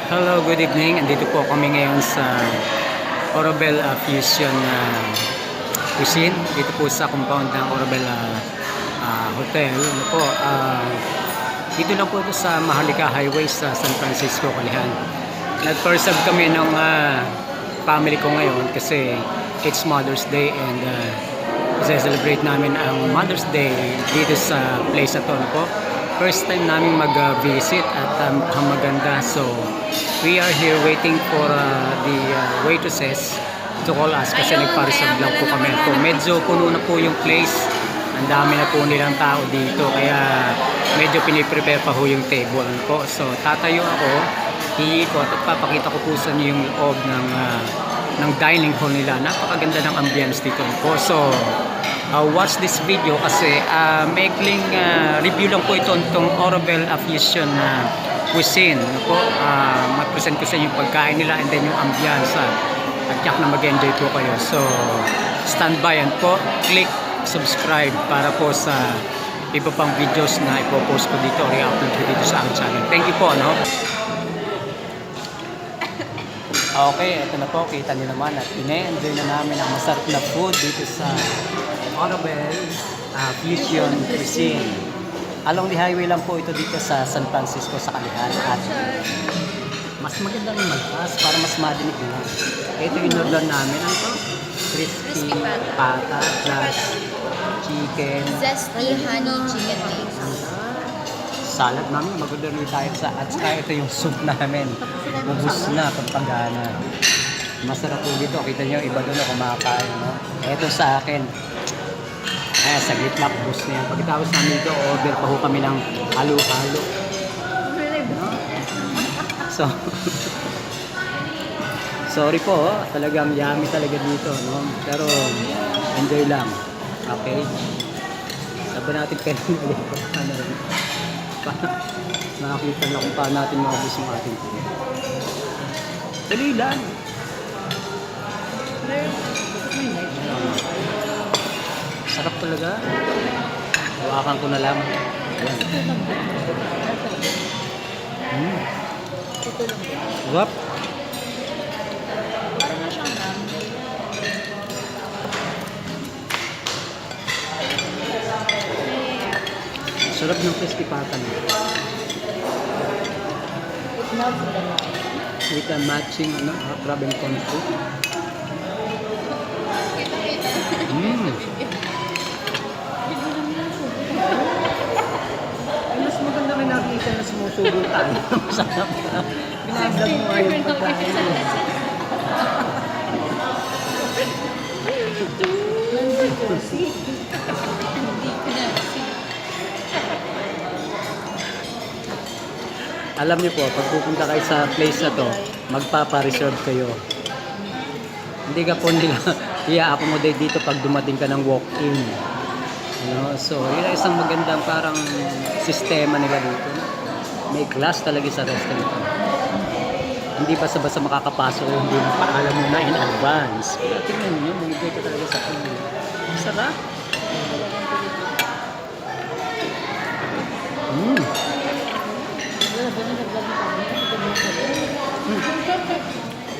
Hello, good evening. Andito po kami ngayon sa AURAVEL Fusion Cuisine. Dito po sa compound ng AURAVEL Hotel. Ano po, dito lang po ito sa Maharlika Highway sa San Francisco, Calihan. Nag-perserve kami ng family ko ngayon kasi it's Mother's Day and celebrate namin ang Mother's Day dito sa place na to. Ano po. First time namin mag-visit at ang maganda. So, we are here waiting for the waitresses to call us kasi nagpa-reserve lang po kami. So, medyo puno na po yung place. Ang dami na po nilang tao dito. Kaya medyo piniprepare pa ho yung table po. So, tatayo ako, iikot at papakita ko po sa inyo yung loob ng dining hall nila. Napakaganda ng ambiance dito po. So, watch this video kasi maikling review lang po ito itong AURAVEL Fusion Cuisine. Po, mag-present ko sa inyo yung pagkain nila and then yung ambiance at yak na mag-enjoy po kayo. So, stand by and po, click subscribe para po sa iba pang videos na ipopost ko dito o i-upload ko dito sa aking channel. Thank you po, no? Okay, ito na po, kita niyo naman at ine-enjoy na namin ang masarap na food dito sa AURAVEL Fusion Cuisine. Along the highway lang po ito dito sa San Francisco sa Calihan at mas maganda rin magpas para mas madinig nila. Ito yung order namin. Ano to? Crispy pata plus chicken. Zesty honey chicken wings. Salad namin. Mag-order rin tayo sa at saka ito yung soup namin. Ubus na pagpagana. Masarap po dito. Kita nyo, iba doon na kumakain. No? Ito sa akin. Saglit lang, ubus na yan. Pagkatapos namin ito, order pa ho kami ng halo-halo. No? So, sorry po, talagang yummy talaga dito, no? Pero, enjoy lang. Okay? Sabi natin kayo ulit. Nakakita na kung paano natin maubos yung ating food. Dali lang. Sarap talaga. Hawakan ko na lang. Ayan. Sarap. Parang na siyang nam. Sarap ng crispy pata niya. With a matching crab and corn soup. Ay, mas maganda may nakikita na sumusubo tayo. Masarap na. Binablog mo nga yung pagkain. Alam niyo po, pag pupunta kayo sa place na to, magpapa-reserve kayo. Hindi ka po nila i-accommodate dito pag dumating ka ng walk-in. So, yun ay isang magandang parang sistema nila dito. May class talaga sa restaurant. Hindi basta-basta makakapasok, hindi mo paalam muna in advance. Kaya tingnan nyo, mag-enjoy ka talaga sa food. Sarap.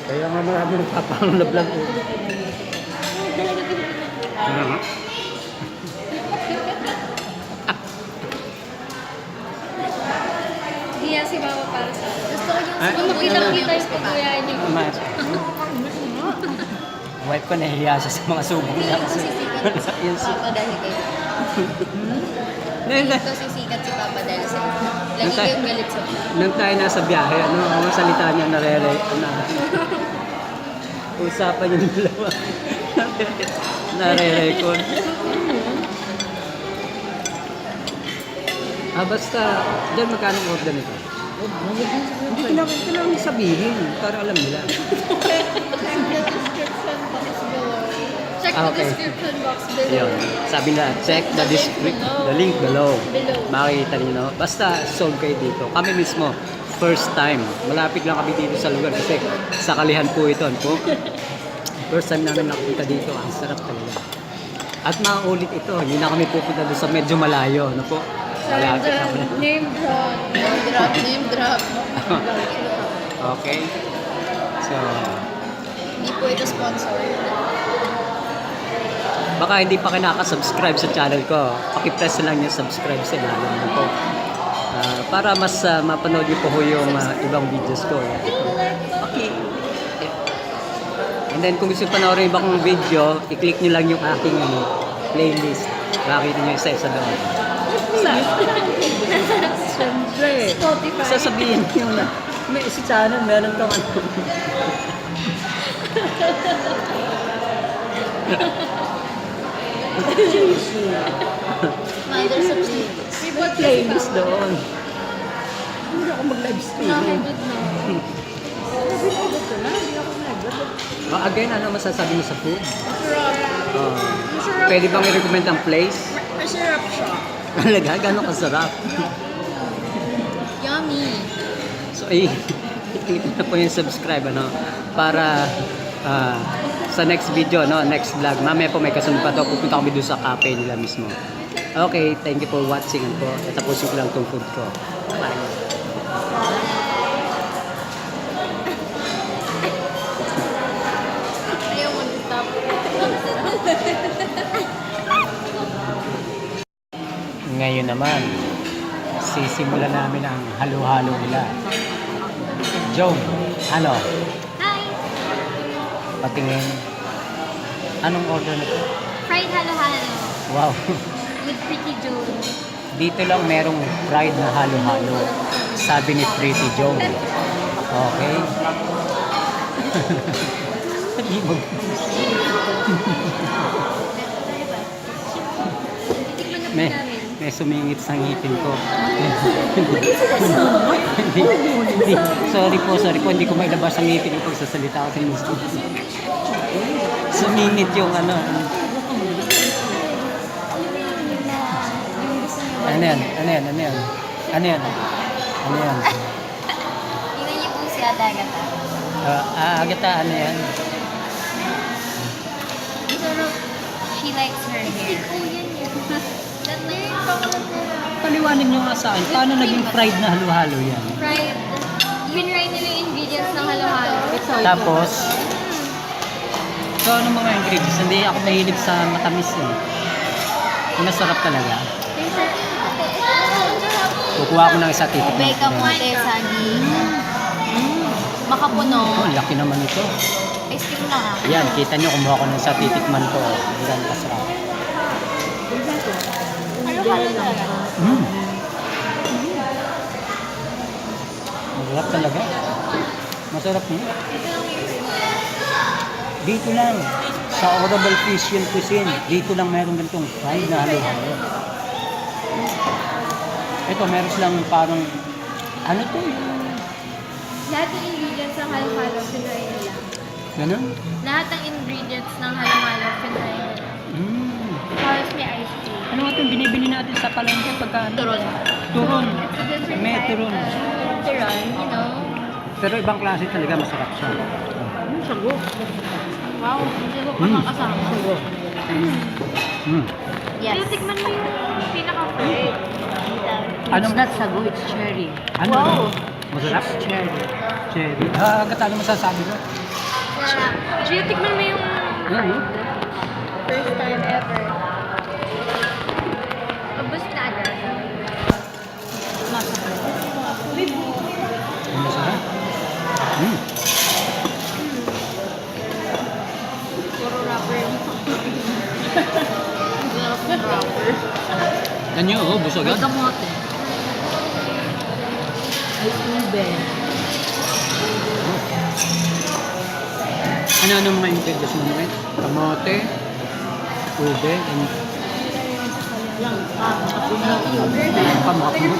Kaya nga marami nagpapang na vlog. Hiya si Mama para sa gusto ko yung makita-kita yung pagkuyain niyo. Wife ko nahihiya siya sa mga subong niya kasi Papa dahil kayo. Dito sisikat si Papa dahil sa lagi kayong galit sa mga. Nung tayo nasa biyahe, ang salita niya usapan yung dalawa. Nare-record. Basta, dyan magkano order nito? Hindi ko lang sabihin, para alam nila. Check the description box below. Yun. Sabi na, check the link below. Makikita niyo, no? Basta, solve kayo dito. Kami mismo, first time. Malapit lang kami dito sa lugar kasi sa Calihan po ito. Po. First time namin nakita dito. Ang sarap talaga. At maulit ito. Hindi na kami pupunta doon sa medyo malayo. Ano po? Malapit na. Name drop. Name drop. Name drop. Okay? So, Hindi po ito sponsor. baka hindi pa kayo nakaka-subscribe sa channel ko. Pakipress lang yung subscribe sa ilalim na po. Para mas mapanood niyo po yung ibang videos ko. Okay. And then kung gusto panoorin yung ibang video, i-click nyo lang yung aking playlist. Makikita nyo isa-isa doon. Siyempre. Spotify. Sasabihin nyo na may isa channel, meron kang ano. Mother sa playlist. May playlist doon. Hindi ako mag-live streaming. Again, ano masasabi mo sa food? Masarap. Pwede bang i-recommend ang place? Masarap siya. Talaga? Gano'ng kasarap? Yummy. So, i-click na po yung subscribe, ano? Para sa next video, no? Next vlog. Mamaya po may kasunod pa to. Pupunta kami doon sa cafe nila mismo. Okay, thank you for watching. Ano po? Tapusin ko lang itong food ko. Bye. Ayaw mag-stop. Ngayon naman, sisimulan namin ang halo-halo nila. Joan, ano? Hi! Patingin. Anong order nito? Fried halo-halo. Wow. With Pretty Joe. Dito lang merong fried na halo-halo. Sabi ni Pretty Joan. Okay. Ibog. May sumingit sa ngipin ko. Hindi. Sorry po. Hindi ko mailabas ang ngipin ko pagsasalita ko sa inyo. Sumingit yung ano. Ano yan? Tingnan niyo po si Agata. Agata, ano yan? She likes her hair. Paliwanag nyo nga sa akin, paano naging fried na halo-halo yan? Fried. Pinry nila yung ingredients ng halo-halo. Tapos, so ano mga ingredients? Hindi ako mahilig sa matamis eh. Masarap talaga. Kukuha ko ng isa titikman. Ubay kamote, saging. Makapuno. Oh, laki naman ito. Ice cream lang ah. Yan, kita nyo, kumuha ko ng isa titikman ko. Yan, kasarap. Halo-halo talaga. Masarap talaga. Masarap niya. Dito lang, sa AURAVEL FUSION CUISINE, dito lang meron ganitong fried na halo-halo. Ito, meron silang parang, ano to? Lahat ng ingredients ng halo-halo, pinry nila. Ganun? Lahat ng ingredients ng halo-halo, pinry nila. Tapos may ice cream. Ano nga itong binibili natin sa palengke pagka? Turon. Turon. It's a different May type turon. of turon, you know. Pero ibang klase talaga, masarap siya. Sago. Wow, hindi ko pa makasama. Yes. Tikman mo yung pinaka-fried. Anong not sago, it's cherry. Ano? Wow. Masarap? Cherry. Cherry. Agad ano masasabi mo? Gio, tikman mo yung first time ever. Ubus na agad. Masarap. Ang masarap? Puro wrapper yung sarap ng wrapper. Ganyo, oh, busog agad. Kamote. Ay, ube. Ano mga ingredients mo naman? Kamote, ube, and pamakapuno.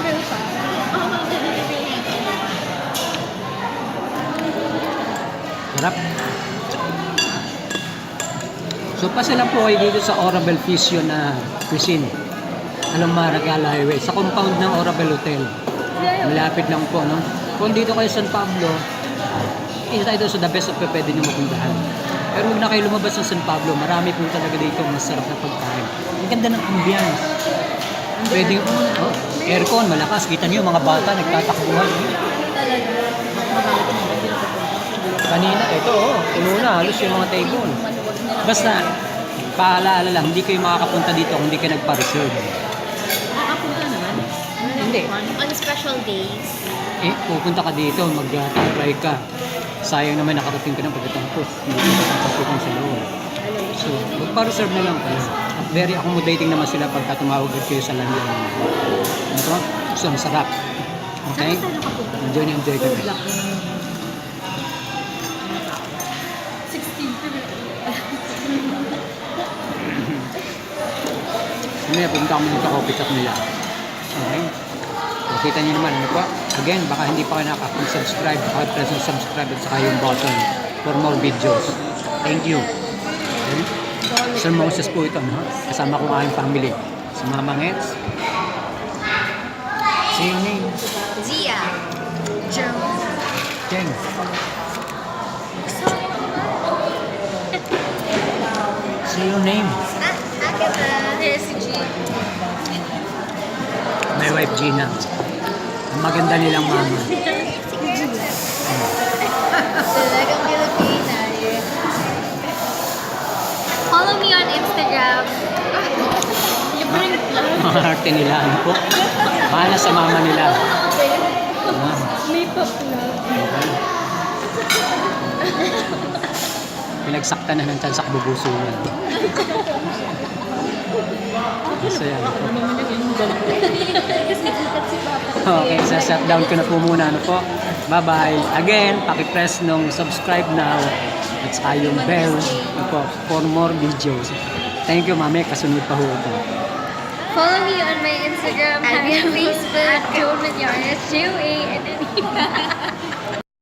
Sarap. So pasala po kayo dito sa AURAVEL FUSION CUISINE. Anong Maragala Highway? Sa compound ng AURAVEL Hotel. Malapit lang po, no? Kung dito kayo San Pablo, isa ito sa the best of pwede nyo mapuntahan. Pero huwag na kayo lumabas ng San Pablo. Marami po talaga dito masarap na pagkain. Ang ganda ng ambiance. Pwede, aircon, malakas. Kita nyo, mga bata, nagtatakbuhan. Talaga. Kanina, ito puno na halos yung mga table. Basta, paalala lang, hindi kayo makakapunta dito kung hindi kayo nagpa-reserve. Nakapunta naman. Hindi. On special days. Pupunta ka dito, mag-try ka. Sayang naman nakarating ka ng pagkatapos. Hindi ka nakapagpapitang sa loob. So, magpa-reserve na lang kayo. At very accommodating naman sila pagka tumawag kayo sa landline. Ano to? So, masarap. Okay? Enjoy na enjoy ka. 16 Mamaya pumunta kami dito coffee shop nila. Okay? So, kita nyo naman, ano po? Again, baka hindi pa kayo nakaka-subscribe, press yung subscribe at saka yung button for more videos. Thank you. Okay? Sir Moses po ito, no? Kasama ko ang aking family. Si Mama Ngets. Say your name. Zia. Jones. Jeng. Say your name. Agatha. There's si G. My wife Gina. Ang maganda nilang mama. Talagang Pilipina eh. Follow me on Instagram. Libreng vlog. Mga arte nila, ano po? Mahal na sa mama nila. May pa-vlog. Okay. Pinagsakta na ng tiyan sa kabubuso yan. So yan. Okay, sa shutdown ko na po muna. Ano po? Bye-bye. Again, pakipress nung subscribe now at saka yung bell ano po, for more videos. Thank you, mami. Kasunod pa ho ito. Follow me on my Instagram and Facebook. Joan Manyares, J-O-A, and then